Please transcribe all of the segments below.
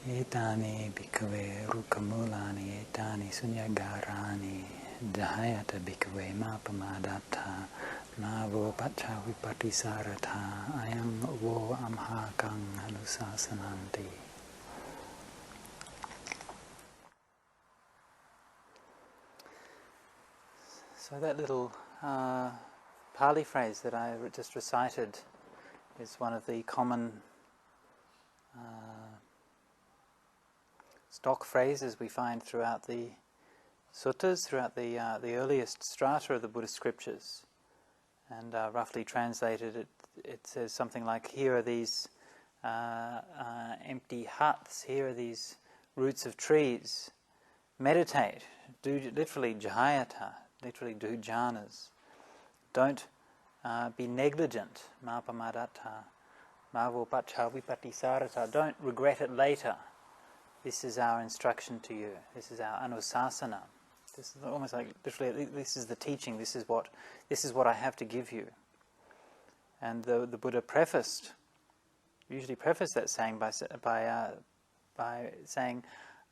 Etani bhikkhave rukamulani etani sunyagarani jahayata bhikkhave mapamadatta navo pacha vipatisarata ayam vo amhakang anusasananti. So that little Pali phrase that I just recited is one of the common stock phrases we find throughout the suttas, throughout the earliest strata of the Buddhist scriptures. And roughly translated, it says something like, here are these empty huts, here are these roots of trees. Meditate, do literally jhayata, literally do jhanas. Don't be negligent, mapamadatta, mavo pacha vipatisarata. Don't regret it later. This is our instruction to you. This is our anusasana. This is almost like literally, this is the teaching. This is what I have to give you. And the Buddha usually prefaced that saying by saying,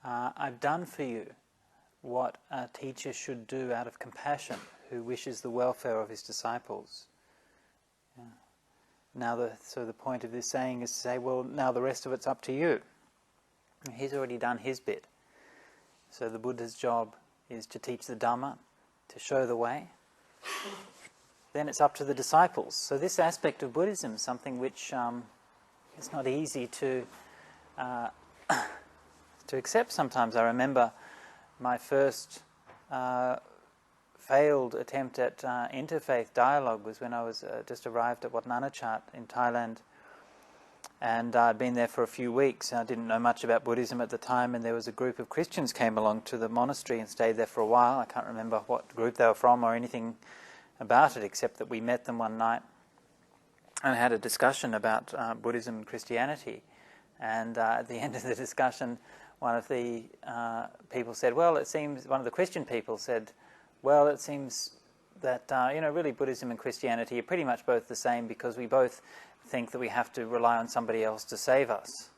"I've done for you what a teacher should do out of compassion, who wishes the welfare of his disciples." Yeah. Now, the point of this saying is to say, well, now the rest of it's up to you. He's already done his bit. So the Buddha's job is to teach the Dhamma, to show the way. Then it's up to the disciples. So this aspect of Buddhism is something which is not easy to accept sometimes. I remember my first failed attempt at interfaith dialogue was when I was just arrived at Wat Nanachat in Thailand. And I'd been there for a few weeks, and I didn't know much about Buddhism at the time, and there was a group of Christians came along to the monastery and stayed there for a while. I can't remember what group they were from or anything about it, except that we met them one night and had a discussion about Buddhism and Christianity. And at the end of the discussion, one of the people said, one of the Christian people said, well, it seems that, really Buddhism and Christianity are pretty much both the same, because we both think that we have to rely on somebody else to save us.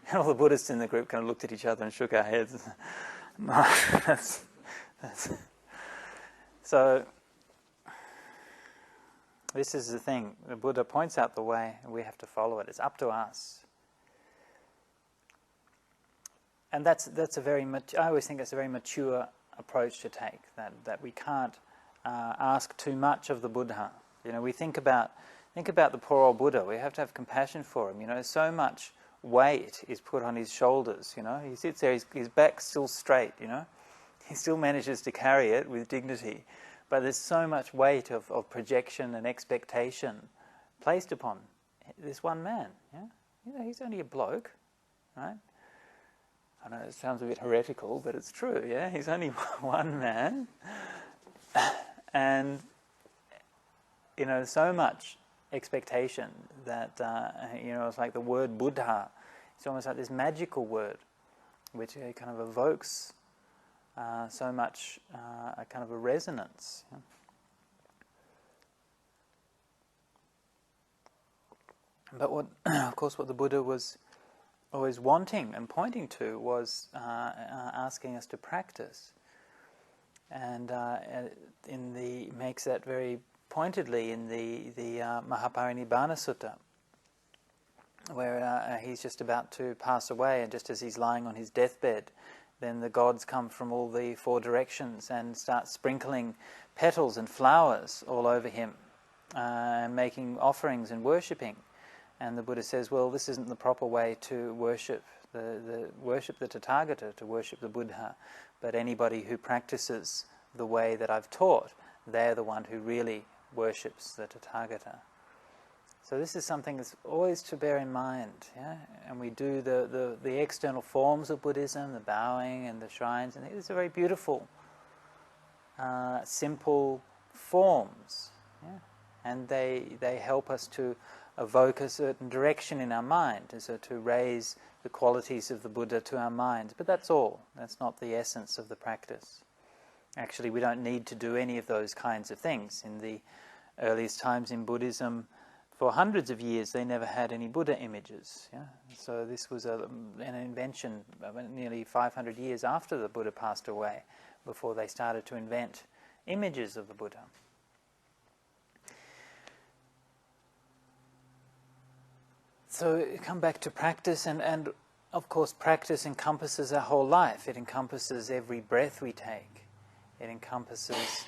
And all the Buddhists in the group kind of looked at each other and shook our heads. So, this is the thing. The Buddha points out the way, and we have to follow it. It's up to us. And that's a very I always think that's a very mature approach to take. That we can't ask too much of the Buddha. We think about the poor old Buddha. We have to have compassion for him. So much weight is put on his shoulders. He sits there, his back's still straight. He still manages to carry it with dignity, but there's so much weight of projection and expectation placed upon this one man. Yeah, he's only a bloke, right? I know it sounds a bit heretical, but it's true. Yeah, he's only one man, and so much expectation that, it's like the word Buddha. It's almost like this magical word, which kind of evokes so much a kind of a resonance. But what the Buddha was always wanting and pointing to was asking us to practice, and makes that very pointedly in the Mahaparinibbana Sutta, where he's just about to pass away, and just as he's lying on his deathbed, then the gods come from all the four directions and start sprinkling petals and flowers all over him, and making offerings and worshipping. And the Buddha says, well, this isn't the proper way to worship the Tathagata, to worship the Buddha, but anybody who practices the way that I've taught, they're the one who really worships the Tathagata. So this is something that's always to bear in mind, yeah. And we do the external forms of Buddhism, the bowing and the shrines, and these are very beautiful, simple forms, yeah. And they help us to evoke a certain direction in our mind, so to raise the qualities of the Buddha to our minds. But that's all. That's not the essence of the practice. Actually, we don't need to do any of those kinds of things. In the earliest times in Buddhism, for hundreds of years they never had any Buddha images. Yeah? So this was an invention nearly 500 years after the Buddha passed away, before they started to invent images of the Buddha. So come back to practice, and of course practice encompasses our whole life. It encompasses every breath we take. It encompasses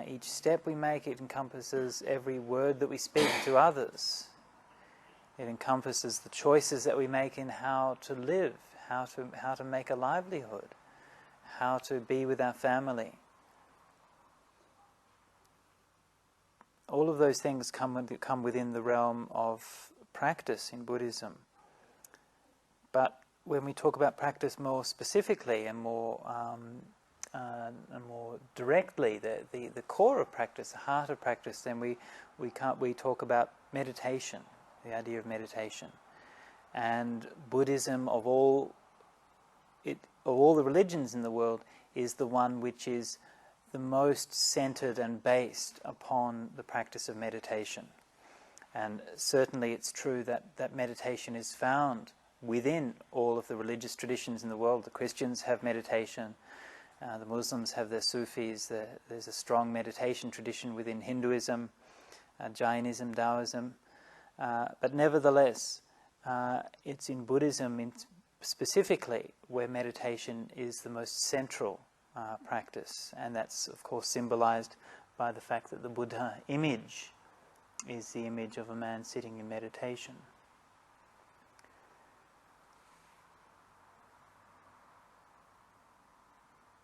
each step we make. It encompasses every word that we speak to others. It encompasses the choices that we make in how to live, how to make a livelihood, how to be with our family. All of those things come within the realm of practice in Buddhism. But when we talk about practice more specifically and more directly, the core of practice, the heart of practice, then we talk about meditation, the idea of meditation. And Buddhism, of all the religions in the world, is the one which is the most centered and based upon the practice of meditation. And certainly it's true that meditation is found within all of the religious traditions in the world. The Christians have meditation, the Muslims have their Sufis, there's a strong meditation tradition within Hinduism, Jainism, Taoism. But nevertheless, it's in Buddhism specifically where meditation is the most central practice, and that's of course symbolized by the fact that the Buddha image is the image of a man sitting in meditation.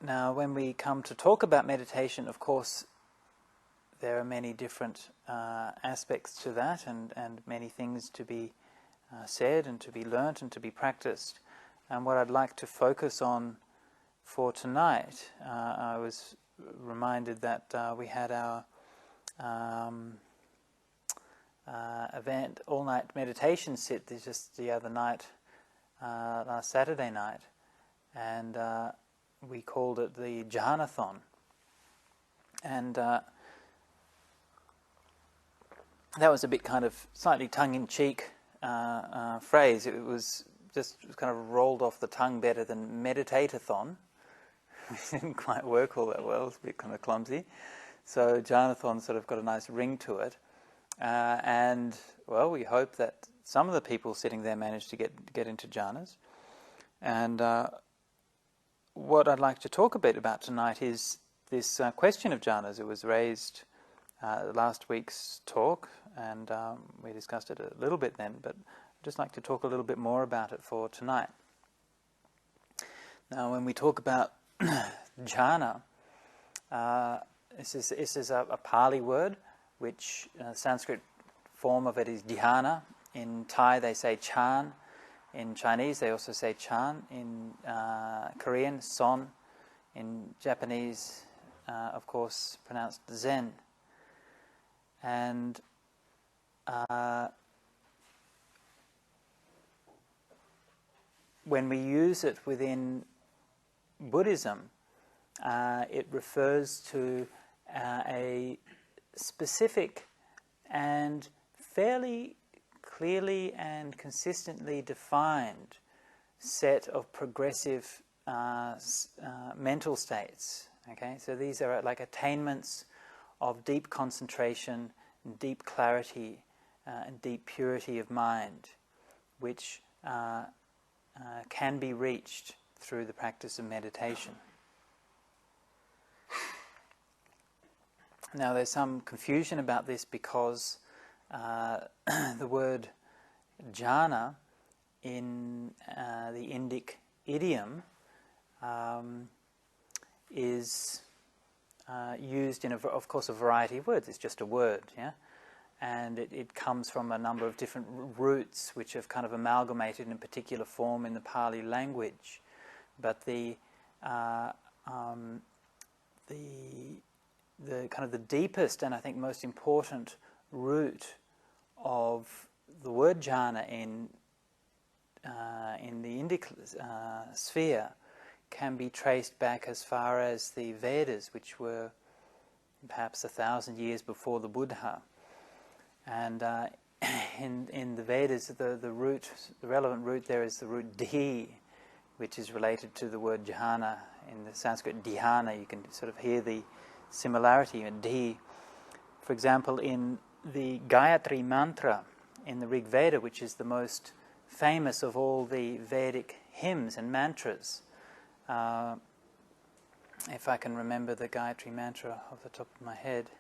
Now, when we come to talk about meditation, of course, there are many different aspects to that, and many things to be said and to be learnt and to be practiced. And what I'd like to focus on for tonight, I was reminded that we had our event, all-night meditation sit just the other night, last Saturday night, and we called it the Jhana-thon. And that was a bit kind of slightly tongue-in-cheek phrase. It was just kind of rolled off the tongue better than meditate-a-thon. It didn't quite work all that well. It's a bit kind of clumsy. So Jhana-thon sort of got a nice ring to it. And, well, we hope that some of the people sitting there managed to get into jhanas. And what I'd like to talk a bit about tonight is this question of jhanas. It was raised last week's talk, and we discussed it a little bit then, but I'd just like to talk a little bit more about it for tonight. Now, when we talk about jhana, this is a Pali word, which Sanskrit form of it is dhyana. In Thai they say chan. In Chinese they also say chan. In Korean, son. In Japanese, of course, pronounced zen. And when we use it within Buddhism, it refers to a specific and fairly clearly and consistently defined set of progressive mental states. Okay, so these are like attainments of deep concentration, and deep clarity, and deep purity of mind, which can be reached through the practice of meditation. Now, there's some confusion about this because the word jhana in the Indic idiom is used in, of course, a variety of words. It's just a word, yeah? And it comes from a number of different roots which have kind of amalgamated in a particular form in the Pali language. But the kind of the deepest and I think most important root of the word jhana in the Indic sphere can be traced back as far as the Vedas, which were perhaps 1,000 years before the Buddha. And in the Vedas, the relevant root there is the root dhi, which is related to the word jhana. In the Sanskrit dhyana, you can sort of hear the similarity in dhi. For example, in the Gayatri mantra in the Rig Veda, which is the most famous of all the Vedic hymns and mantras, if I can remember the Gayatri mantra off the top of my head,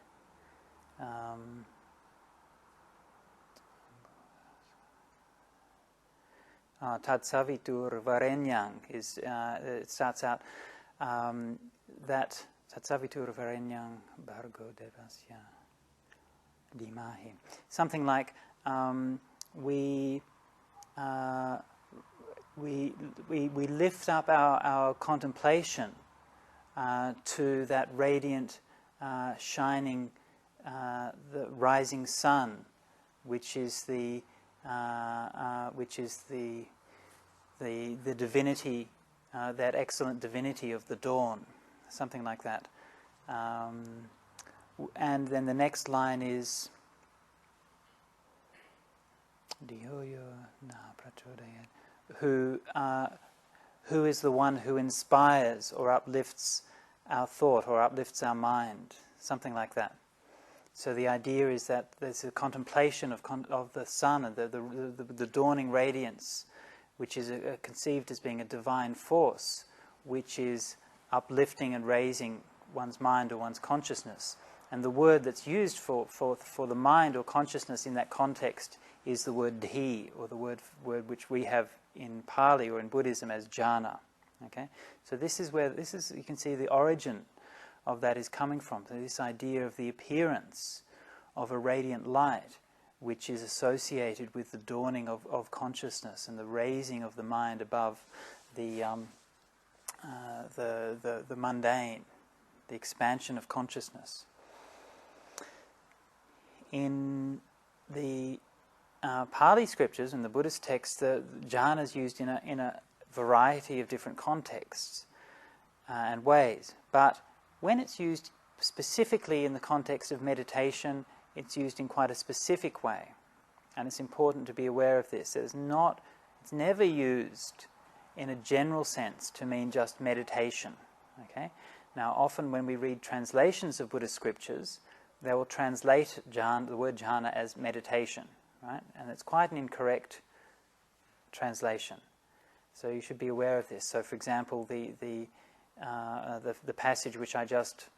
Tad Savitur Varenyang is it starts out that Tad Savitur Varenyang Bhargo Devasya Dimahi, something like we lift up our contemplation to that radiant, shining, the rising sun, which is the divinity, that excellent divinity of the dawn, something like that. And then the next line is who is the one who inspires or uplifts our thought or uplifts our mind, something like that. So the idea is that there's a contemplation of the sun and the dawning radiance, which is conceived as being a divine force, which is uplifting and raising one's mind or one's consciousness. And the word that's used for the mind or consciousness in that context is the word dhi, or the word which we have in Pali or in Buddhism as jhana. Okay, so this is you can see the origin of that is coming from. So this idea of the appearance of a radiant light, which is associated with the dawning of consciousness and the raising of the mind above the mundane, the expansion of consciousness. In the Pali scriptures, in the Buddhist texts, the jhana is used in a variety of different contexts and ways. But when it's used specifically in the context of meditation, it's used in quite a specific way. And it's important to be aware of this. It's never used in a general sense to mean just meditation. Okay? Now, often when we read translations of Buddhist scriptures, they will translate the word jhana as meditation, right? And it's quite an incorrect translation. So you should be aware of this. So, for example, the passage which I just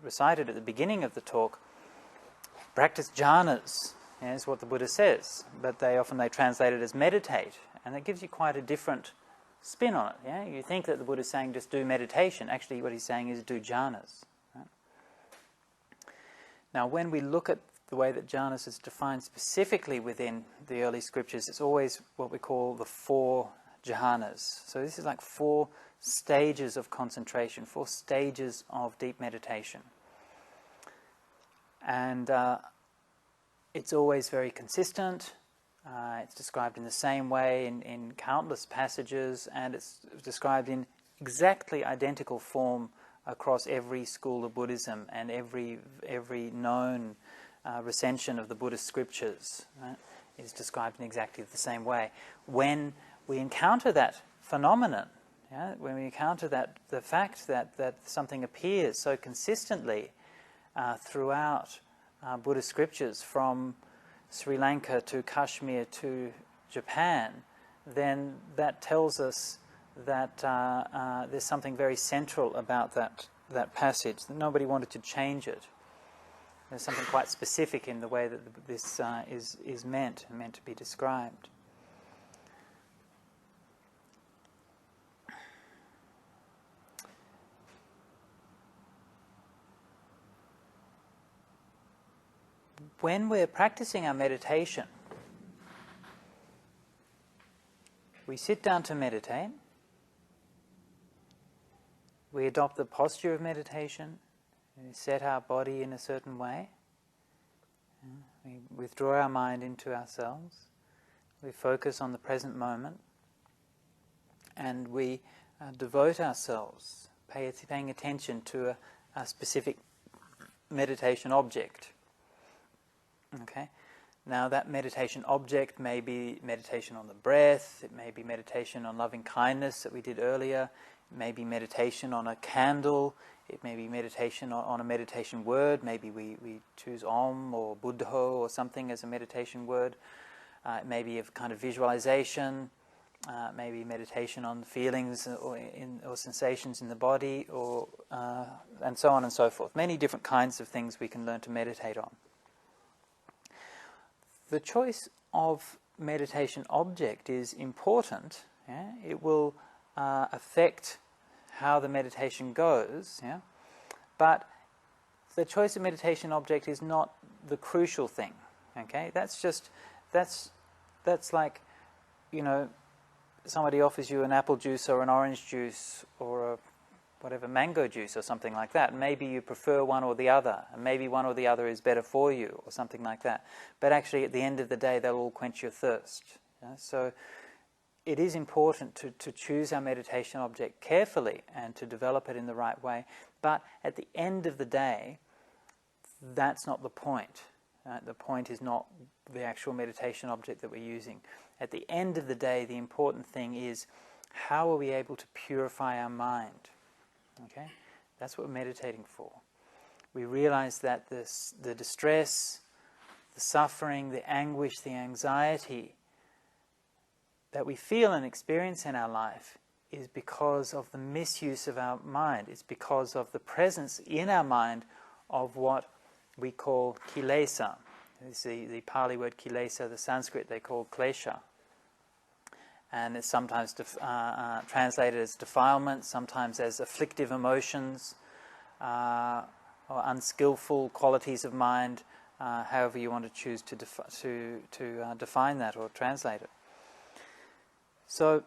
recited at the beginning of the talk, practice jhanas, is what the Buddha says, but they translate it as meditate, and that gives you quite a different spin on it. Yeah, you think that the Buddha is saying just do meditation. Actually, what he's saying is do jhanas. Right? Now, when we look at the way that jhanas is defined specifically within the early scriptures, it's always what we call the 4 jhanas. So this is like 4 stages of concentration, 4 stages of deep meditation. And it's always very consistent. It's described in the same way in countless passages, and it's described in exactly identical form across every school of Buddhism and every known recension of the Buddhist scriptures, right, is described in exactly the same way. When we encounter that phenomenon, when we encounter the fact that something appears so consistently throughout Buddhist scriptures, from Sri Lanka to Kashmir to Japan, then that tells us that there's something very central about that passage. Nobody wanted to change it. There's something quite specific in the way that this is meant to be described. When we're practicing our meditation, we sit down to meditate. We adopt the posture of meditation. We set our body in a certain way. We withdraw our mind into ourselves. We focus on the present moment. And we devote ourselves, paying attention to a specific meditation object. Okay? Now that meditation object may be meditation on the breath, it may be meditation on loving kindness that we did earlier, it may be meditation on a candle, it may be meditation on a meditation word, maybe we choose Om or Buddha or something as a meditation word, it may be a kind of visualization, maybe meditation on feelings or sensations in the body, or and so on and so forth. Many different kinds of things we can learn to meditate on. The choice of meditation object is important. Yeah? It will affect how the meditation goes. Yeah? But the choice of meditation object is not the crucial thing. Okay, that's like, somebody offers you an apple juice or an orange juice or a mango juice or something like that. Maybe you prefer one or the other, and maybe one or the other is better for you or something like that. But actually at the end of the day they'll all quench your thirst. Yeah? So it is important to choose our meditation object carefully and to develop it in the right way. But at the end of the day, that's not the point. The point is not the actual meditation object that we're using. At the end of the day, the important thing is, how are we able to purify our mind? Okay, that's what we're meditating for. We realize that the distress, the suffering, the anguish, the anxiety that we feel and experience in our life is because of the misuse of our mind. It's because of the presence in our mind of what we call kilesa. It's the Pali word kilesa, the Sanskrit they call klesha. And it's sometimes translated as defilement, sometimes as afflictive emotions, or unskillful qualities of mind, however you want to choose to define that or translate it. So,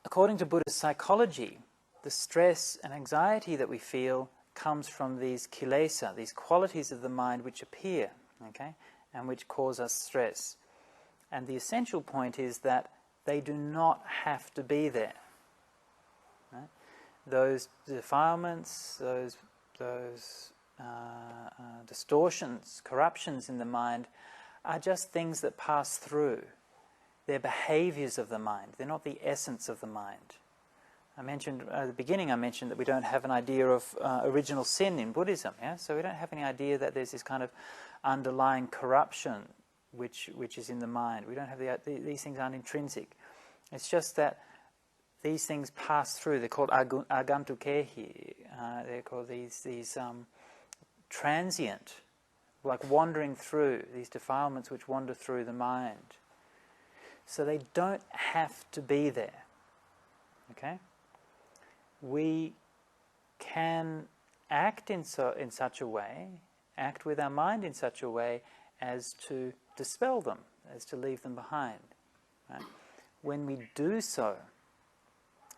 according to Buddhist psychology, the stress and anxiety that we feel comes from these kilesa, these qualities of the mind which appear, okay, and which cause us stress. And the essential point is that they do not have to be there. Right? Those defilements, those distortions, corruptions in the mind are just things that pass through. They're behaviors of the mind. They're not the essence of the mind. I mentioned at the beginning, that we don't have an idea of original sin in Buddhism. Yeah? So we don't have any idea that there's this kind of underlying corruption which is in the mind. We don't have these things aren't intrinsic. It's just that these things pass through. They're called agantukehi. They're called these transient, like wandering through, these defilements which wander through the mind. So they don't have to be there. Okay? We can act in such a way, act with our mind in such a way as to dispel them, as to leave them behind. Right? When we do so,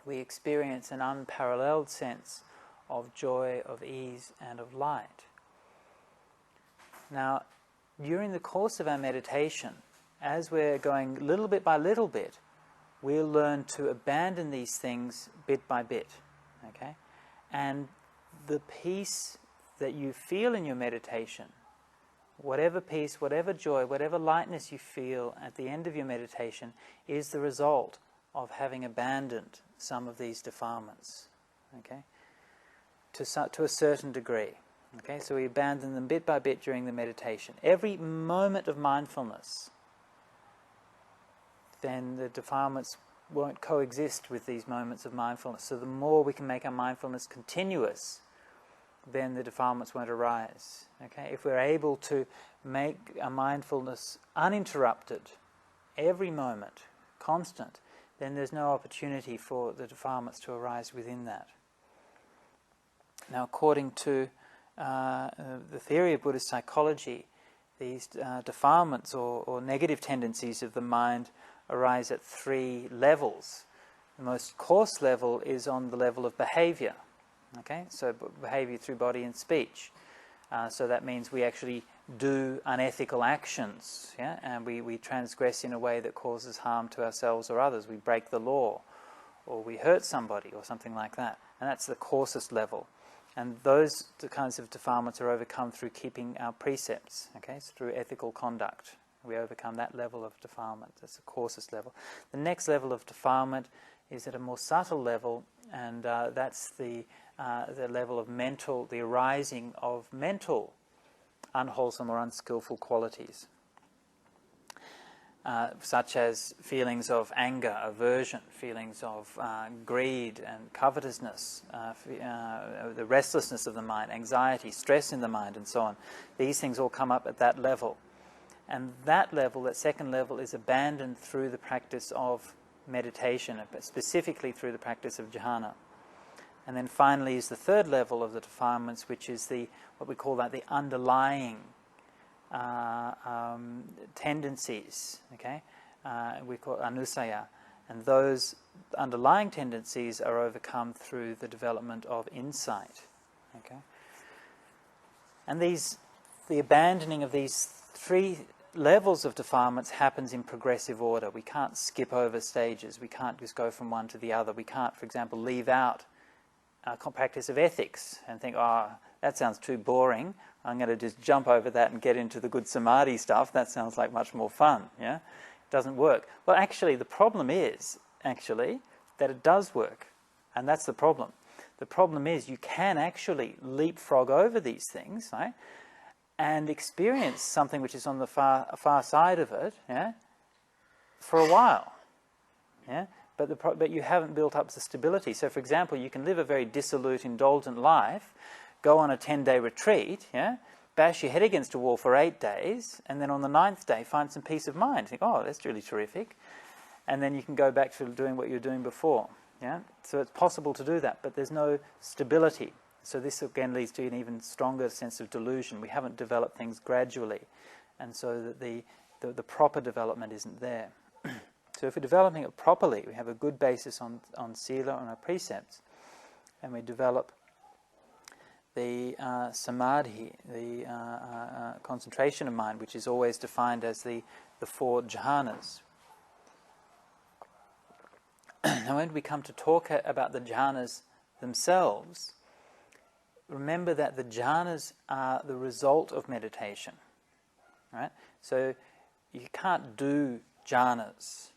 we experience an unparalleled sense of joy, of ease, and of light. Now, during the course of our meditation, as we're going little bit by little bit, we'll learn to abandon these things bit by bit. Okay? And the peace that you feel in your meditation, whatever peace, whatever joy, whatever lightness you feel at the end of your meditation, is the result of having abandoned some of these defilements. Okay? To a certain degree. Okay? So we abandon them bit by bit during the meditation. Every moment of mindfulness, then the defilements won't coexist with these moments of mindfulness. So the more we can make our mindfulness continuous, then the defilements won't arise. Okay? If we're able to make our mindfulness uninterrupted, every moment, constant, then there's no opportunity for the defilements to arise within that. Now, according to the theory of Buddhist psychology, these defilements or negative tendencies of the mind arise at 3 levels. The most coarse level is on the level of behavior. Okay, so behavior through body and speech. So that means we actually do unethical actions, yeah, and we transgress in a way that causes harm to ourselves or others. We break the law, or we hurt somebody, or something like that. And that's the coarsest level. And those kinds of defilements are overcome through keeping our precepts, okay, so through ethical conduct. We overcome that level of defilement. That's the coarsest level. The next level of defilement is at a more subtle level, and that's the level of mental, the arising of mental unwholesome or unskillful qualities, such as feelings of anger, aversion, feelings of greed and covetousness, the restlessness of the mind, anxiety, stress in the mind, and so on. These things all come up at that level. And that level, that second level, is abandoned through the practice of meditation, specifically through the practice of jhana. And then finally is the third level of the defilements, which is what we call the underlying tendencies. Okay, we call anusaya, and those underlying tendencies are overcome through the development of insight. Okay, and the abandoning of these three levels of defilements happens in progressive order. We can't skip over stages. We can't just go from one to the other. We can't, for example, leave out practice of ethics and think, oh, that sounds too boring. I'm going to just jump over that and get into the good samadhi stuff. That sounds like much more fun. Yeah, it doesn't work. Well, actually, the problem is that it does work, and that's the problem. The problem is you can actually leapfrog over these things, right, and experience something which is on the far side of it, yeah, for a while, yeah. But you haven't built up the stability. So, for example, you can live a very dissolute, indulgent life, go on a 10-day retreat, yeah, bash your head against a wall for 8 days, and then on the 9th day find some peace of mind. Think, oh, that's really terrific. And then you can go back to doing what you were doing before. Yeah? So it's possible to do that, but there's no stability. So this again leads to an even stronger sense of delusion. We haven't developed things gradually, and so that the proper development isn't there. So if we're developing it properly, we have a good basis on sila, on our precepts, and we develop the samadhi, the concentration of mind, which is always defined as the 4 jhanas. Now when we come to talk about the jhanas themselves, remember that the jhanas are the result of meditation. Right? So you can't do jhanas.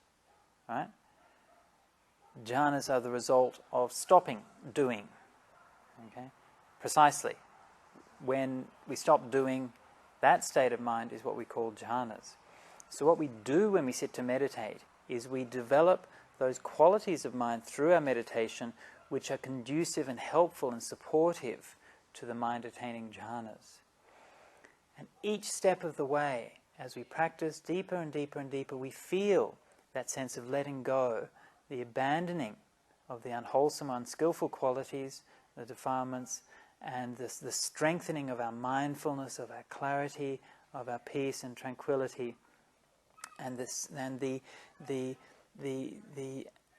Right? Jhanas are the result of stopping doing. Okay? Precisely. When we stop doing, that state of mind is what we call jhanas. So what we do when we sit to meditate is we develop those qualities of mind through our meditation which are conducive and helpful and supportive to the mind attaining jhanas. And each step of the way, as we practice deeper and deeper and deeper, we feel that sense of letting go, the abandoning of the unwholesome, unskillful qualities, the defilements, and the strengthening of our mindfulness, of our clarity, of our peace and tranquility, and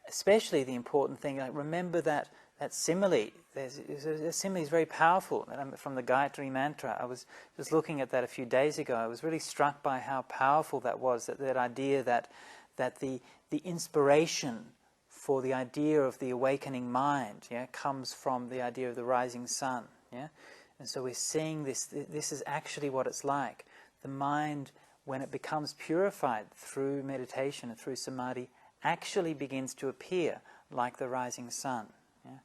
especially the important thing. Like, remember that simile. The simile is very powerful. From the Gayatri Mantra, I was just looking at that a few days ago. I was really struck by how powerful that was. That idea that the inspiration for the idea of the awakening mind, yeah, comes from the idea of the rising sun, yeah, and so we're seeing this. This is actually what it's like. The mind, when it becomes purified through meditation and through samadhi, actually begins to appear like the rising sun. Yeah?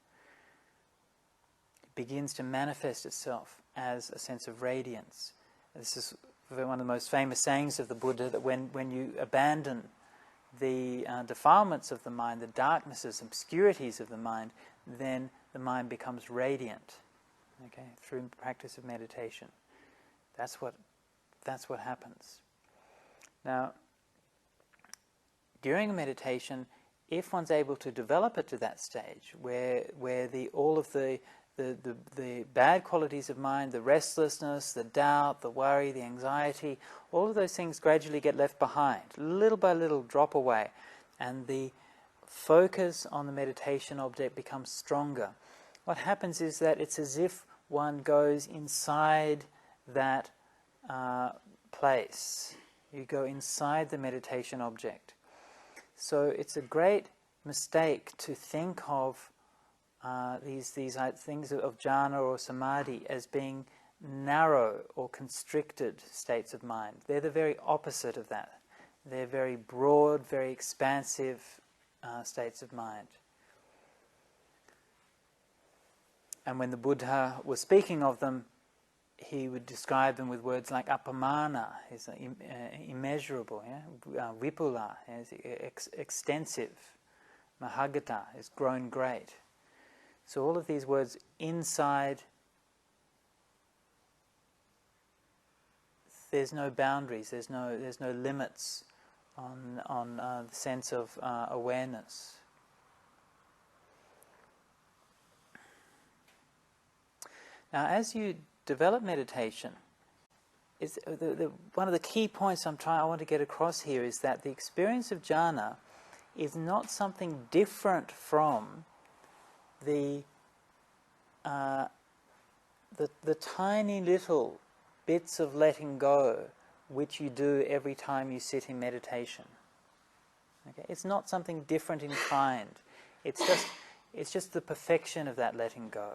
It begins to manifest itself as a sense of radiance. This is one of the most famous sayings of the Buddha, that when you abandon the defilements of the mind, the darknesses, obscurities of the mind, then the mind becomes radiant. Okay, through the practice of meditation, that's what happens. Now, during a meditation, if one's able to develop it to that stage, where all of the bad qualities of mind, the restlessness, the doubt, the worry, the anxiety, all of those things gradually get left behind, little by little drop away, and the focus on the meditation object becomes stronger. What happens is that it's as if one goes inside that place. You go inside the meditation object. So it's a great mistake to think of these things of jhana or samadhi as being narrow or constricted states of mind. They're the very opposite of that. They're very broad, very expansive states of mind. And when the Buddha was speaking of them, he would describe them with words like apamana, is immeasurable, vipula is extensive, mahagata is grown great. So all of these words inside, there's no boundaries, there's no limits on the sense of awareness. Now, as you develop meditation, one of the key points I want to get across here is that the experience of jhana is not something different from the tiny little bits of letting go which you do every time you sit in meditation. Okay? It's not something different in kind. It's just the perfection of that letting go.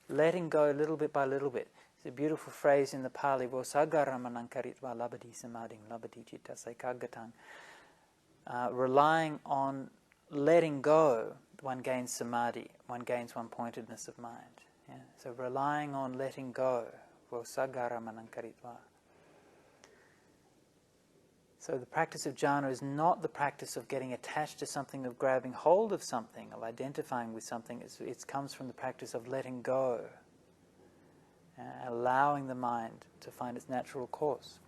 Letting go little bit by little bit. It's a beautiful phrase in the Pali, Vosagaramanankaritva labadi samadhing labadi citta saikagatang. Relying on letting go, one gains samadhi, one gains one-pointedness of mind. Yeah? So relying on letting go, Vosagaramanankaritva. So the practice of jhana is not the practice of getting attached to something, of grabbing hold of something, of identifying with something. It comes from the practice of letting go, allowing the mind to find its natural course.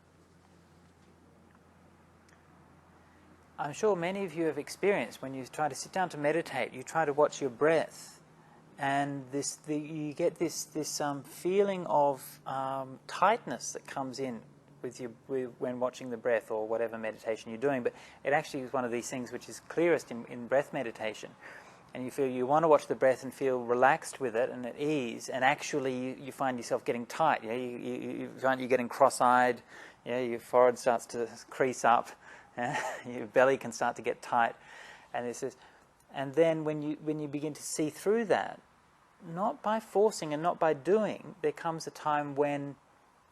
I'm sure many of you have experienced when you try to sit down to meditate, you try to watch your breath, and you get this feeling of tightness that comes in when watching the breath or whatever meditation you're doing. But it actually is one of these things which is clearest in breath meditation. And you feel you want to watch the breath and feel relaxed with it and at ease, and actually you find yourself getting tight. Yeah? You find you're getting cross-eyed. Yeah? Your forehead starts to crease up. Yeah? Your belly can start to get tight. And then when you begin to see through that, not by forcing and not by doing, there comes a time when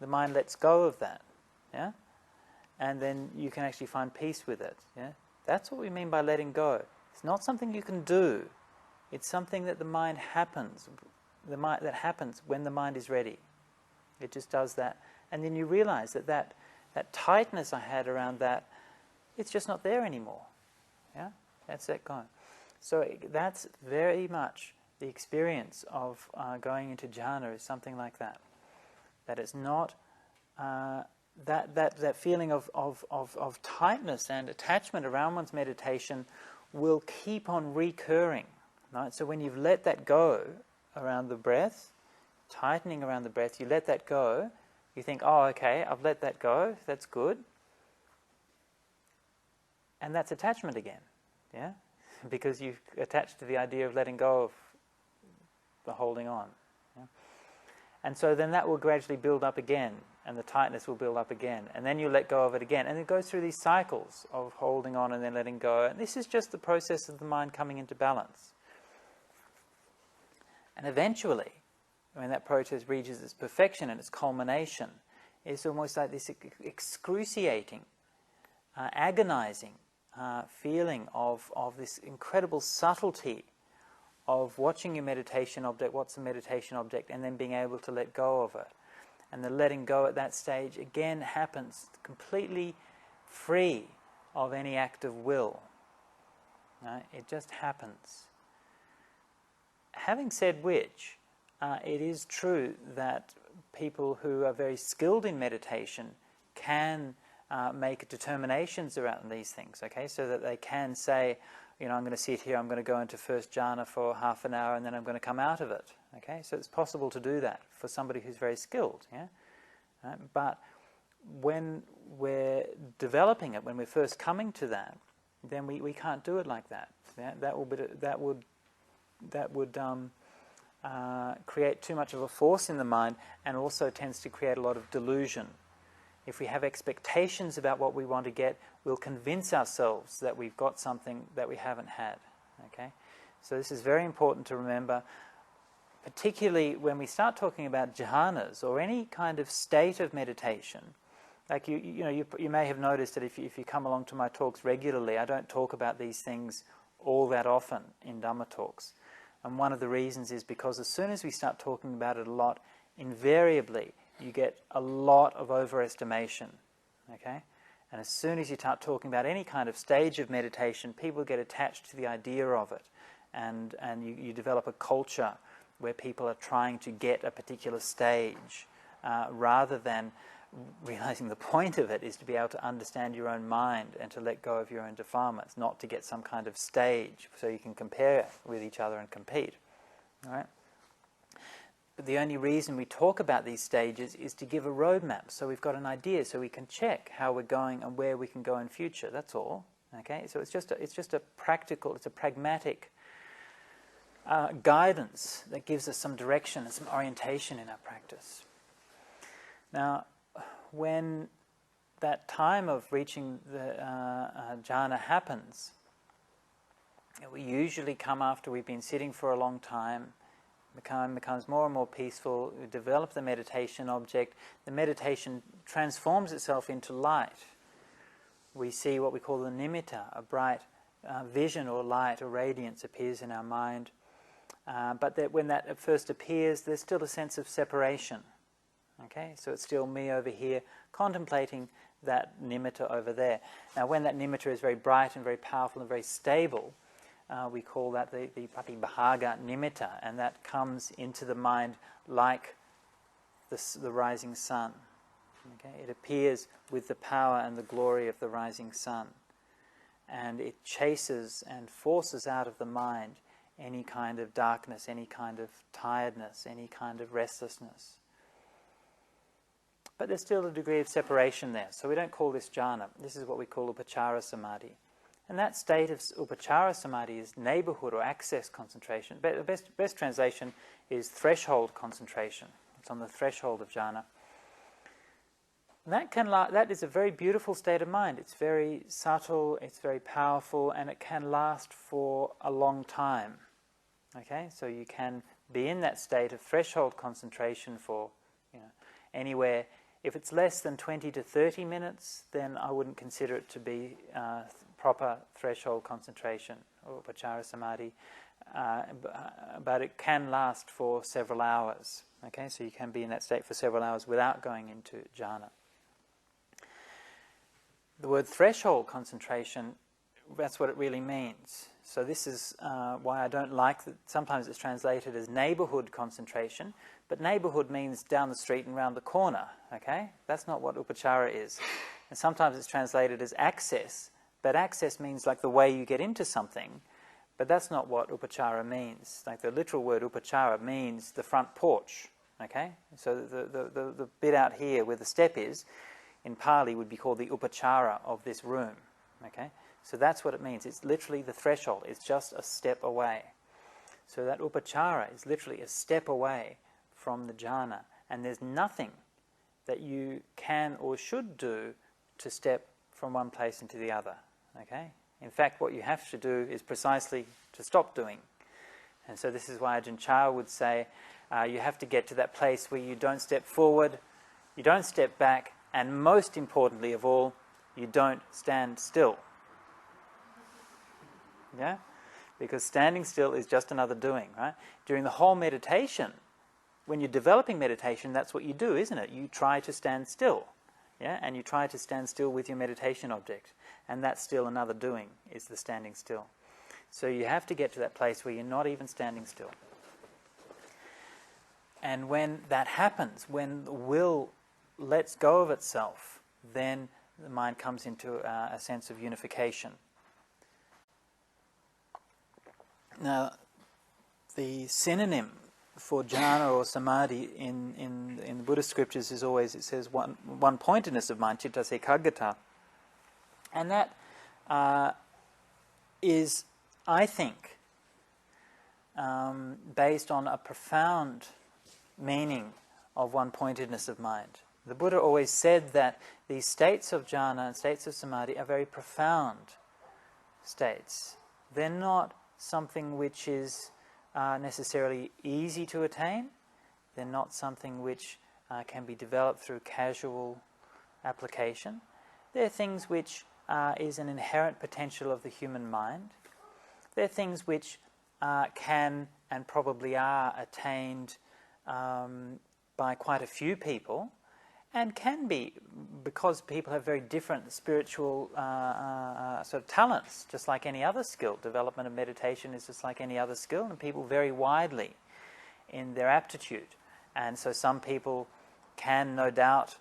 the mind lets go of that. Yeah? And then you can actually find peace with it. Yeah? That's what we mean by letting go. It's not something you can do. It's something that that happens when the mind is ready. It just does that. And then you realize that tightness I had around that, it's just not there anymore. Yeah? That's that going. So that's very much the experience of going into jhana, is something like that. That it's not that feeling of tightness and attachment around one's meditation will keep on recurring. Right? So when you've let that go around the breath, tightening around the breath, you let that go, you think, oh, okay, I've let that go, that's good. And that's attachment again. Yeah? Because you've attached to the idea of letting go of the holding on. Yeah? And so then that will gradually build up again, and the tightness will build up again, and then you let go of it again, and it goes through these cycles of holding on and then letting go. And this is just the process of the mind coming into balance. And eventually, when that process reaches its perfection and its culmination, it's almost like this excruciating, agonizing feeling of this incredible subtlety of watching your meditation object, what's the meditation object, and then being able to let go of it. And the letting go at that stage again happens completely free of any act of will. Right? It just happens. Having said which, it is true that people who are very skilled in meditation can make determinations around these things, okay? So that they can say, I'm going to sit here, I'm going to go into first jhana for half an hour, and then I'm going to come out of it, okay? So it's possible to do that for somebody who's very skilled, yeah? But when we're developing it, when we're first coming to that, then we can't do it like that. Yeah? That would create too much of a force in the mind, and also tends to create a lot of delusion. If we have expectations about what we want to get, we'll convince ourselves that we've got something that we haven't had. Okay? So this is very important to remember. particularly when we start talking about jhanas or any kind of state of meditation. Like you may have noticed that if you come along to my talks regularly, I don't talk about these things all that often in Dhamma talks. And one of the reasons is because as soon as we start talking about it a lot, invariably you get a lot of overestimation. Okay? And as soon as you start talking about any kind of stage of meditation, people get attached to the idea of it. And you develop a culture where people are trying to get a particular stage rather than realizing the point of it is to be able to understand your own mind and to let go of your own defilements, not to get some kind of stage so you can compare with each other and compete. All right? But the only reason we talk about these stages is to give a roadmap, so we've got an idea, so we can check how we're going and where we can go in future. That's all. Okay? So it's just a practical, it's a pragmatic guidance that gives us some direction and some orientation in our practice. Now, when that time of reaching the jhana happens, we usually come after we've been sitting for a long time, becomes more and more peaceful, we develop the meditation object, the meditation transforms itself into light. We see what we call the nimitta, a bright vision or light or radiance appears in our mind. But when that first appears, there's still a sense of separation. Okay, so it's still me over here contemplating that nimitta over there. Now, when that nimitta is very bright and very powerful and very stable, we call that the patibhaga nimitta, and that comes into the mind like the rising sun. Okay, it appears with the power and the glory of the rising sun, and it chases and forces out of the mind any kind of darkness, any kind of tiredness, any kind of restlessness. But there's still a degree of separation there, so we don't call this jhana. This is what we call upachara samadhi. And that state of upachara samadhi is neighborhood or access concentration. The best translation is threshold concentration. It's on the threshold of jhana. That is a very beautiful state of mind. It's very subtle, it's very powerful, and it can last for a long time. Okay, so you can be in that state of threshold concentration for anywhere. If it's less than 20 to 30 minutes, then I wouldn't consider it to be proper threshold concentration or upachara samadhi, but it can last for several hours. Okay, so you can be in that state for several hours without going into jhana. The word threshold concentration, that's what it really means. So this is why I don't like that. Sometimes it's translated as neighborhood concentration, but neighborhood means down the street and round the corner, okay? That's not what upachara is. And sometimes it's translated as access, but access means like the way you get into something, but that's not what upachara means. Like the literal word upachara means the front porch, okay? So the bit out here where the step is, in Pali would be called the upachara of this room, okay? So that's what it means. It's literally the threshold. It's just a step away. So that upachara is literally a step away from the jhana. And there's nothing that you can or should do to step from one place into the other. Okay? In fact, what you have to do is precisely to stop doing. And so this is why Ajahn Chah would say, you have to get to that place where you don't step forward, you don't step back, and most importantly of all, you don't stand still. Yeah? Because standing still is just another doing, right? During the whole meditation, when you're developing meditation, that's what you do, isn't it? You try to stand still, yeah? And you try to stand still with your meditation object. And that's still another doing, is the standing still. So you have to get to that place where you're not even standing still. And when that happens, when the will lets go of itself, then the mind comes into a sense of unification. Now, the synonym for jhana or samadhi in the Buddhist scriptures is always, it says one-pointedness of mind, citta ekaggata. And that is, I think, based on a profound meaning of one-pointedness of mind. The Buddha always said that these states of jhana and states of samadhi are very profound states. They're not something which is necessarily easy to attain. They're not something which can be developed through casual application. They're things which is an inherent potential of the human mind. They're things which can and probably are attained by quite a few people, and can be, because people have very different spiritual sort of talents, just like any other skill. Development of meditation is just like any other skill, and people vary widely in their aptitude. And so some people can, no doubt,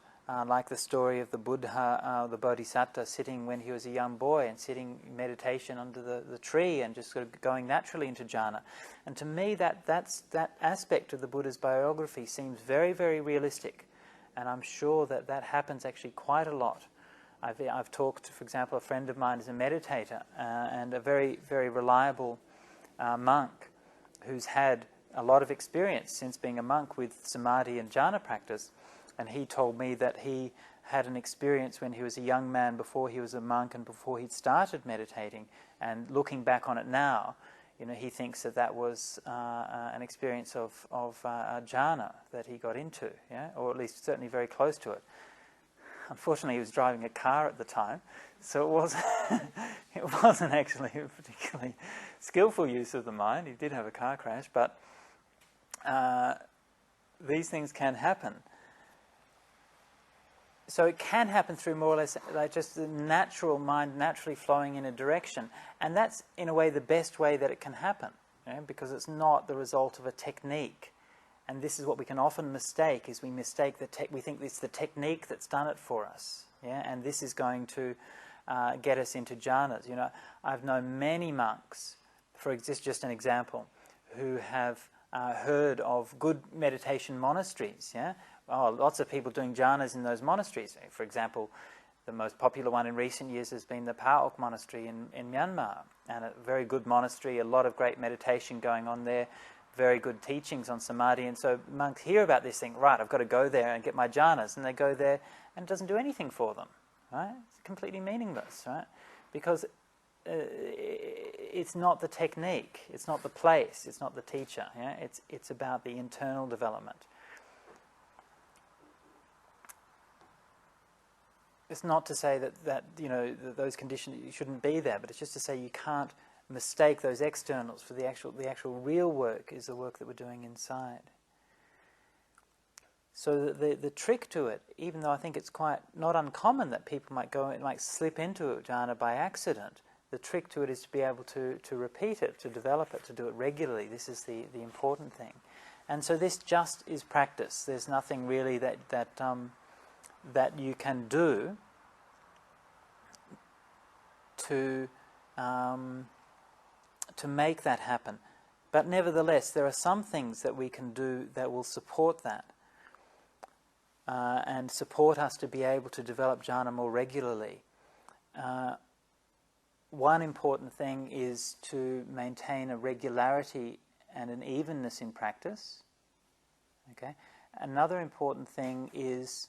like the story of the Buddha, the Bodhisattva, sitting when he was a young boy and sitting in meditation under the tree and just sort of going naturally into jhana. And to me, that aspect of the Buddha's biography seems very, very realistic. And I'm sure that happens actually quite a lot. I've talked to, for example, a friend of mine is a meditator and a very, very reliable monk who's had a lot of experience since being a monk with samadhi and jhana practice. And he told me that he had an experience when he was a young man, before he was a monk and before he'd started meditating. And looking back on it now, he thinks that was an experience of jhana that he got into, or at least certainly very close to it. Unfortunately, he was driving a car at the time, so it wasn't actually a particularly skillful use of the mind. He did have a car crash, but these things can happen. So it can happen through more or less like just the natural mind naturally flowing in a direction. And that's, in a way, the best way that it can happen, because it's not the result of a technique. And this is what we can often mistake, is we mistake we think it's the technique that's done it for us. And this is going to get us into jhanas. I've known many monks, for just an example, who have heard of good meditation monasteries, lots of people doing jhanas in those monasteries. For example, the most popular one in recent years has been the Pa-Auk monastery in Myanmar, and a very good monastery, a lot of great meditation going on there, very good teachings on samadhi. And so monks hear about this thing, right, I've got to go there and get my jhanas, and they go there and it doesn't do anything for them, right? It's completely meaningless, right? Because it's not the technique, it's not the place, it's not the teacher, it's about the internal development. It's not to say that those conditions shouldn't be there, but it's just to say you can't mistake those externals for the actual real work is the work that we're doing inside. So the trick to it, even though I think it's quite not uncommon that people might slip into a jhana by accident, the trick to it is to be able to repeat it, to develop it, to do it regularly. This is the important thing. And so this just is practice. There's nothing really that you can do to make that happen. But nevertheless, there are some things that we can do that will support that and support us to be able to develop jhana more regularly. One important thing is to maintain a regularity and an evenness in practice. Okay. Another important thing is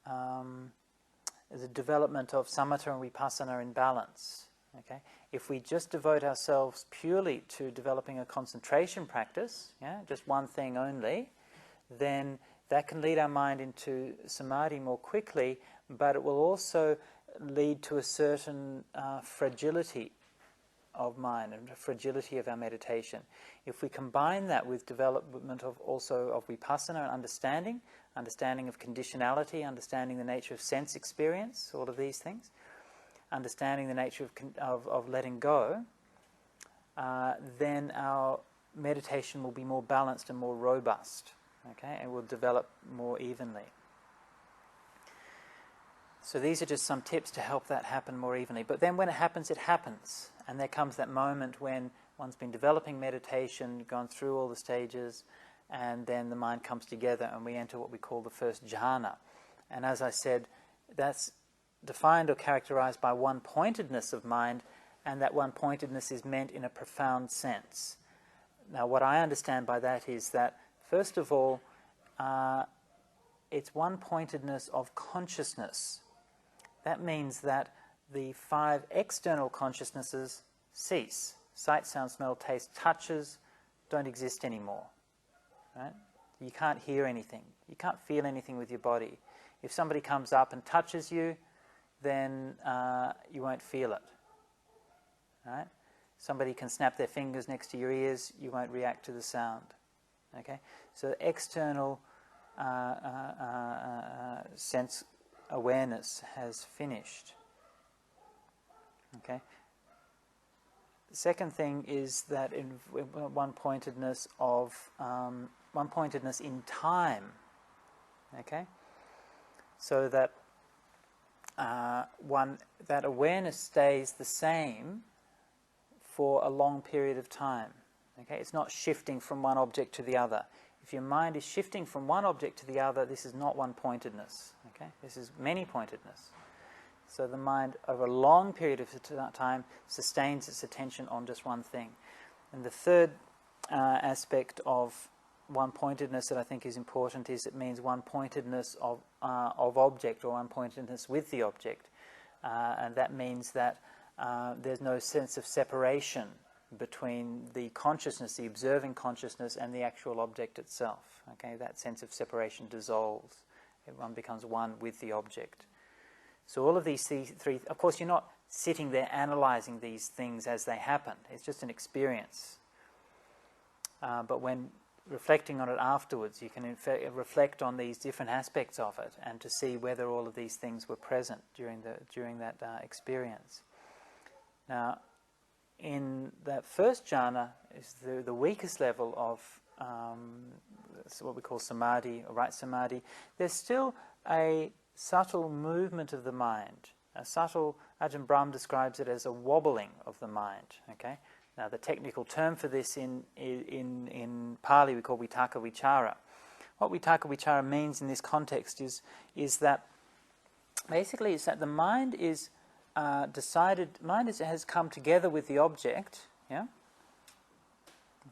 the development of samatha and vipassana in balance. Okay? If we just devote ourselves purely to developing a concentration practice, just one thing only, then that can lead our mind into samadhi more quickly, but it will also lead to a certain fragility of mind and fragility of our meditation. If we combine that with development of vipassana and understanding of conditionality, understanding the nature of sense experience, all of these things, understanding the nature of letting go, then our meditation will be more balanced and more robust, okay, and will develop more evenly. So these are just some tips to help that happen more evenly. But then when it happens, it happens. And there comes that moment when one's been developing meditation, gone through all the stages, and then the mind comes together and we enter what we call the first jhana. And as I said, that's defined or characterized by one-pointedness of mind, and that one-pointedness is meant in a profound sense. Now, what I understand by that is that, first of all, it's one-pointedness of consciousness. That means that the 5 external consciousnesses cease. Sight, sound, smell, taste, touches don't exist anymore. Right? You can't hear anything. You can't feel anything with your body. If somebody comes up and touches you, then you won't feel it. Right? Somebody can snap their fingers next to your ears, you won't react to the sound. Okay? So external sense awareness has finished. Okay? The second thing is that in one-pointedness in time. Okay? So that that awareness stays the same for a long period of time. Okay? It's not shifting from one object to the other. If your mind is shifting from one object to the other, this is not one-pointedness. Okay? This is many-pointedness. So the mind, over a long period of time, sustains its attention on just one thing. And the third aspect of one-pointedness that I think is important is it means one-pointedness of object, or one-pointedness with the object. And that means that there's no sense of separation between the consciousness, the observing consciousness, and the actual object itself. Okay, that sense of separation dissolves. One becomes one with the object. So all of these three, of course you're not sitting there analysing these things as they happen. It's just an experience. But when reflecting on it afterwards, you can in fact reflect on these different aspects of it and to see whether all of these things were present during that experience. Now, in that first jhana is the weakest level of what we call samadhi, or right samadhi. There's still a subtle movement of the mind. A subtle, Ajahn Brahm describes it as a wobbling of the mind. Okay. Now, the technical term for this in Pali we call vitaka vichara. What vitaka vichara means in this context is that basically it's that the mind is has come together with the object, yeah.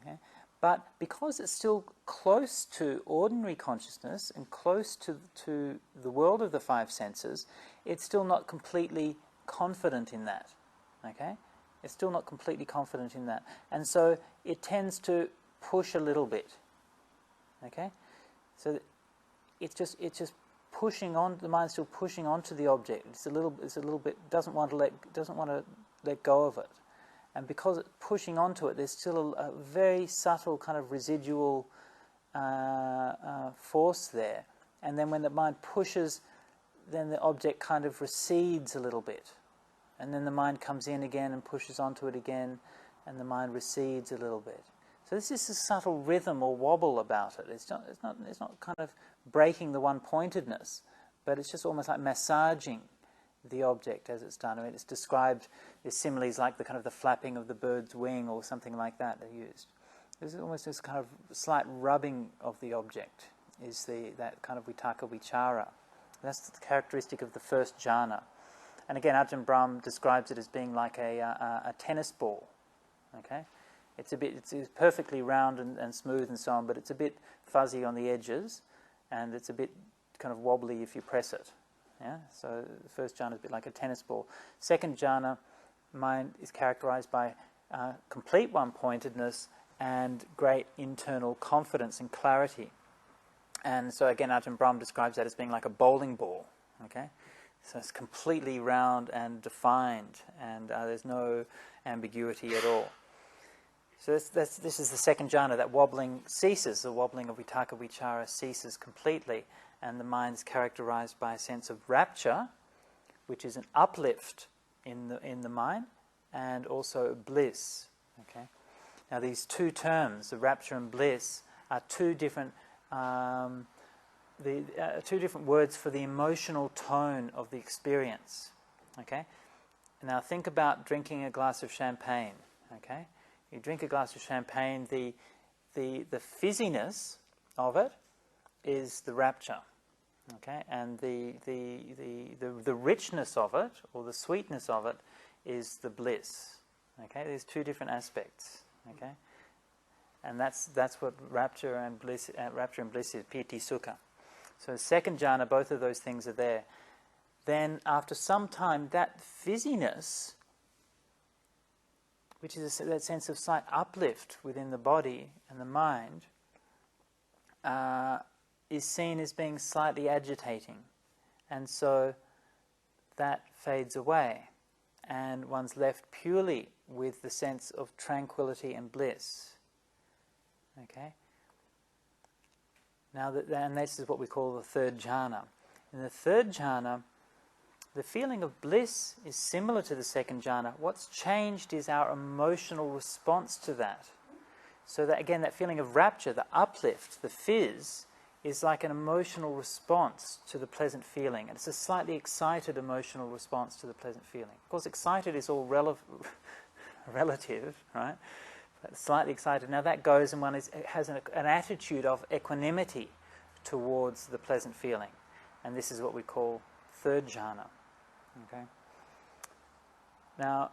Okay, but because it's still close to ordinary consciousness and close to the world of the five senses, it's still not completely confident in that. Okay. It's still not completely confident in that. And so it tends to push a little bit. Okay? So it's just pushing on, the mind's still pushing onto the object. It's a little bit doesn't want to let go of it. And because it's pushing onto it, there's still a very subtle kind of residual force there. And then when the mind pushes, then the object kind of recedes a little bit. And then the mind comes in again and pushes onto it again, and the mind recedes a little bit. So this is a subtle rhythm or wobble about it. It's not kind of breaking the one-pointedness, but it's just almost like massaging the object as it's done. I mean, it's described as similes like the kind of the flapping of the bird's wing or something like that are used. There's almost this kind of slight rubbing of the object is that kind of vitaka vichara. That's the characteristic of the first jhana. And again, Ajahn Brahm describes it as being like a tennis ball. Okay, it's perfectly round and smooth and so on, but it's a bit fuzzy on the edges, and it's a bit kind of wobbly if you press it. Yeah. So the first jhana is a bit like a tennis ball. Second jhana, mind is characterized by complete one-pointedness and great internal confidence and clarity. And so again, Ajahn Brahm describes that as being like a bowling ball. Okay. So it's completely round and defined, and there's no ambiguity at all. So this is the second jhana. That wobbling ceases. The wobbling of vitaka vichara ceases completely, and the mind is characterized by a sense of rapture, which is an uplift in the mind, and also bliss. Okay. Now these two terms, the rapture and bliss, are two different words for the emotional tone of the experience. Okay? Now think about drinking a glass of champagne. Okay? You drink a glass of champagne, the fizziness of it is the rapture. Okay? And the richness of it, or the sweetness of it, is the bliss. Okay? There's two different aspects. Okay? And that's what rapture and bliss is, piti sukha. So second jhana, both of those things are there. Then after some time, that fizziness, which is that sense of slight uplift within the body and the mind, is seen as being slightly agitating. And so that fades away, and one's left purely with the sense of tranquility and bliss. Okay? Now, and this is what we call the third jhana. In the third jhana, the feeling of bliss is similar to the second jhana. What's changed is our emotional response to that. So that, again, that feeling of rapture, the uplift, the fizz, is like an emotional response to the pleasant feeling. And it's a slightly excited emotional response to the pleasant feeling. Of course, excited is all relative, right? But slightly excited. Now that goes and one has an attitude of equanimity towards the pleasant feeling. And this is what we call third jhana. Okay. Now,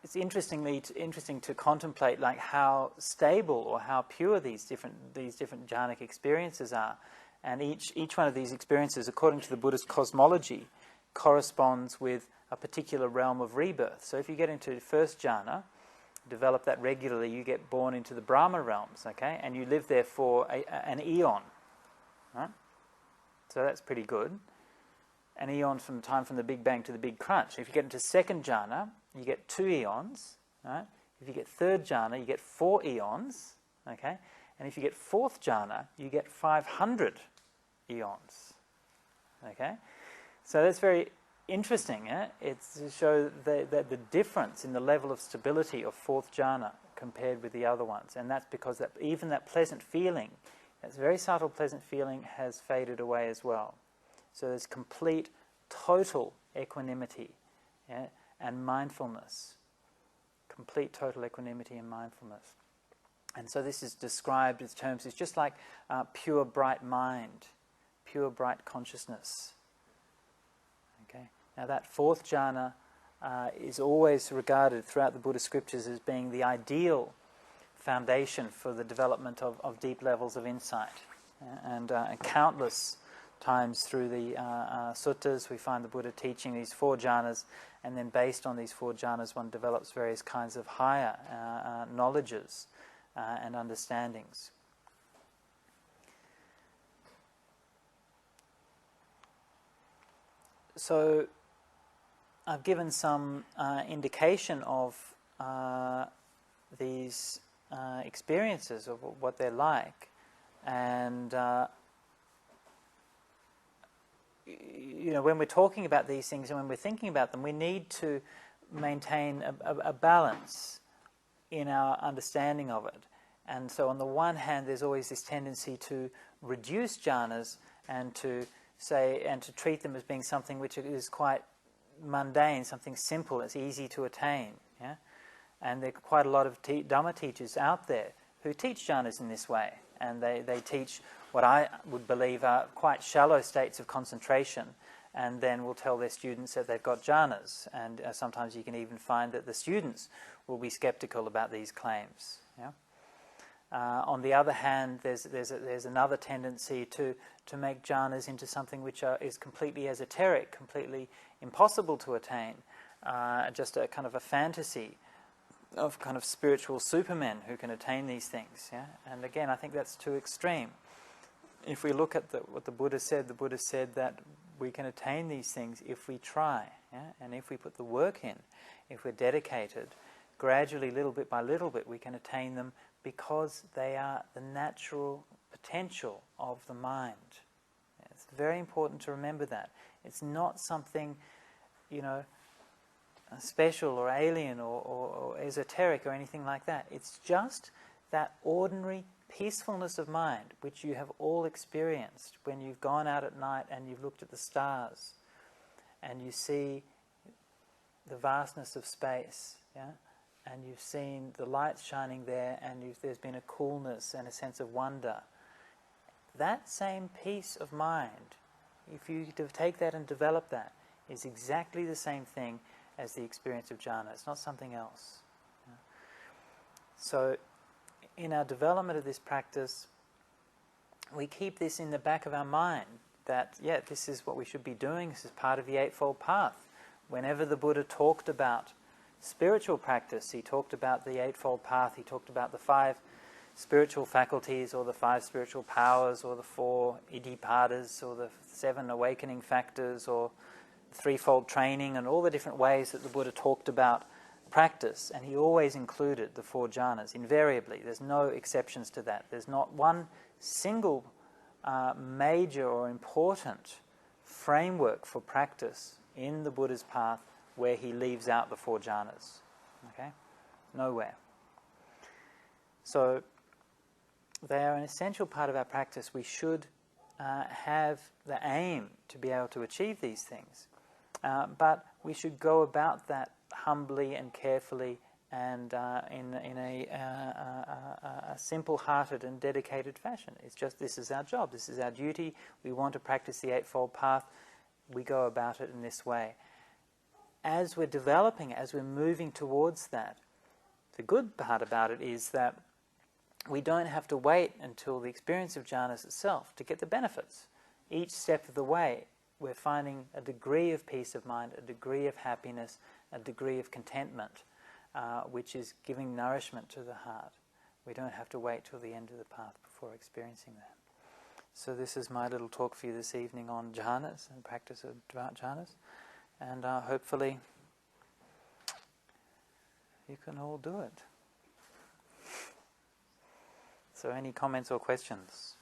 it's interesting to contemplate like how stable or how pure these different jhanic experiences are, and each one of these experiences, according to the Buddhist cosmology, corresponds with a particular realm of rebirth. So if you get into first jhana, develop that regularly, you get born into the Brahma realms, okay, and you live there for an eon, right? So that's pretty good. An eon from the Big Bang to the Big Crunch. If you get into second jhana, you get 2 eons, right? If you get third jhana, you get 4 eons, okay? And if you get fourth jhana, you get 500 eons, okay? So that's very interesting, eh? It's to show the difference in the level of stability of fourth jhana compared with the other ones. And that's because even that pleasant feeling, that very subtle pleasant feeling, has faded away as well. So there's complete, total equanimity, yeah, and mindfulness. Complete, total equanimity and mindfulness. And so this is described in terms, it's just like pure, bright mind, pure, bright consciousness. Okay. Now that fourth jhana is always regarded throughout the Buddhist scriptures as being the ideal foundation for the development of deep levels of insight. And countless times through the suttas we find the Buddha teaching these 4 jhanas, and then based on these 4 jhanas one develops various kinds of higher knowledges and understandings. So I've given some indication of these experiences, of what they're like, and when we're talking about these things and when we're thinking about them, we need to maintain a balance in our understanding of it. And so on the one hand, there's always this tendency to reduce jhanas and to treat them as being something which is quite mundane, something simple, it's easy to attain. Yeah? And there are quite a lot of Dhamma teachers out there who teach jhanas in this way. And they teach what I would believe are quite shallow states of concentration, and then will tell their students that they've got jhanas. And sometimes you can even find that the students will be skeptical about these claims. Yeah? On the other hand, there's another tendency to make jhanas into something which is completely esoteric, completely impossible to attain, just a kind of a fantasy of kind of spiritual supermen who can attain these things. Yeah? And again, I think that's too extreme. If we look at what the Buddha said that we can attain these things if we try, yeah? And if we put the work in, if we're dedicated, gradually, little bit by little bit, we can attain them because they are the natural potential of the mind. It's very important to remember that. It's not something, special or alien or esoteric or anything like that. It's just that ordinary peacefulness of mind which you have all experienced when you've gone out at night and you've looked at the stars and you see the vastness of space, yeah? And you've seen the lights shining there, and there's been a coolness and a sense of wonder. That same peace of mind, if you take that and develop that, is exactly the same thing as the experience of jhana. It's not something else. Yeah? So in our development of this practice, we keep this in the back of our mind, that, this is what we should be doing, this is part of the Eightfold Path. Whenever the Buddha talked about spiritual practice, he talked about the Eightfold Path, he talked about the 5 spiritual faculties, or the 5 spiritual powers, or the 4 iddhipadas, or the 7 awakening factors, or threefold training, and all the different ways that the Buddha talked about practice. And he always included the 4 jhanas, invariably. There's no exceptions to that. There's not one single major or important framework for practice in the Buddha's path where he leaves out the 4 jhanas. Okay? Nowhere. So they are an essential part of our practice. We should have the aim to be able to achieve these things. But we should go about that humbly and carefully, and in a simple-hearted and dedicated fashion. It's just, this is our job, this is our duty, we want to practice the Eightfold Path, we go about it in this way. As we're developing, as we're moving towards that, the good part about it is that we don't have to wait until the experience of jhanas itself to get the benefits. Each step of the way, we're finding a degree of peace of mind, a degree of happiness, a degree of contentment, which is giving nourishment to the heart. We don't have to wait till the end of the path before experiencing that. So this is my little talk for you this evening on jhanas and practice of jhanas, and hopefully you can all do it. So any comments or questions?